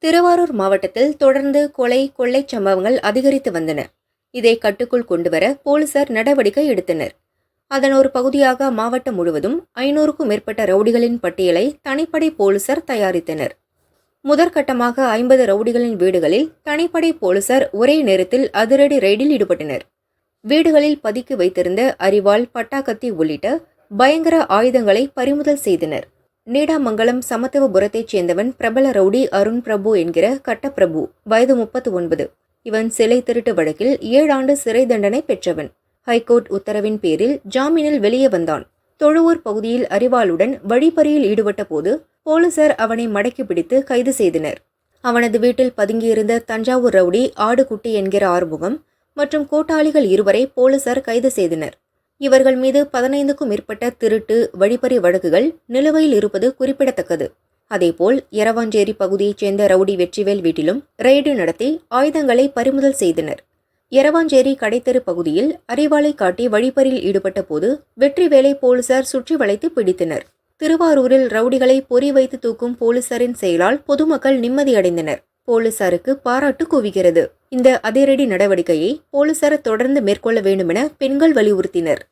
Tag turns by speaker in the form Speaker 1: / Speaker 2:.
Speaker 1: திருவாரூர் மாவட்டத்தில் தொடர்ந்து கொலை கொள்ளைச் சம்பவங்கள் அதிகரித்து வந்தன. இதை கட்டுக்குள் கொண்டுவர போலீசார் நடவடிக்கை எடுத்தனர். அதன் ஒரு பகுதியாக மாவட்டம் முழுவதும் 500க்கும் மேற்பட்ட ரவுடிகளின் பட்டியலை தனிப்படை போலீசார் தயாரித்தனர். முதற்கட்டமாக 50 ரவுடிகளின் வீடுகளில் தனிப்படை போலீசார் ஒரே நேரத்தில் அதிரடி ரெய்டில் ஈடுபட்டனர். வீடுகளில் பதுக்கி வைத்திருந்த அரிவாள், பட்டாக்கத்தி உள்ளிட்ட பயங்கர ஆயுதங்களை பறிமுதல் செய்தனர். நீடாமங்கலம் சமத்துவபுரத்தைச் சேர்ந்தவன் பிரபல ரவுடி அருண் பிரபு என்கிற கட்டப்பிரபு, வயது 39. இவன் சிலை திருட்டு வழக்கில் 7 ஆண்டு சிறை தண்டனை பெற்றவன். ஹைகோர்ட் உத்தரவின் பேரில் ஜாமீனில் வெளியே வந்தான். தொழுவூர் பகுதியில் அரிவாளுடன் வழிப்பறியில் ஈடுபட்ட போது போலீசார் அவனை மடக்கி பிடித்து கைது செய்தனர். அவனது வீட்டில் பதுங்கியிருந்த தஞ்சாவூர் ரவுடி ஆடுகுட்டி என்கிற ஆறுமுகம் மற்றும் கூட்டாளிகள் 2வரை போலீசார் கைது செய்தனர். இவர்கள் மீது 15க்கும் மேற்பட்ட திருட்டு, வழிப்பறி வழக்குகள் நிலுவையில் இருப்பது குறிப்பிடத்தக்கது. அதேபோல் எரவாஞ்சேரி பகுதியைச் சேர்ந்த ரவுடி வெற்றிவேல் வீட்டிலும் ரெய்டு நடத்தி ஆயுதங்களை பறிமுதல் செய்தனர். எரவாஞ்சேரி கடைத்தெரு பகுதியில் அரிவாளை காட்டி வழிப்பறியில் ஈடுபட்ட போது வெற்றிவேலை போலீசார் சுற்றி வளைத்து பிடித்தனர். திருவாரூரில் ரவுடிகளை பொறி வைத்து தூக்கும் போலீசாரின் செயலால் பொதுமக்கள் நிம்மதியடைந்தனர். போலீசாருக்கு பாராட்டு குவிகிறது. இந்த அதிரடி நடவடிக்கையை போலீசார் தொடர்ந்து மேற்கொள்ள வேண்டுமென பெண்கள் வலியுறுத்தினர்.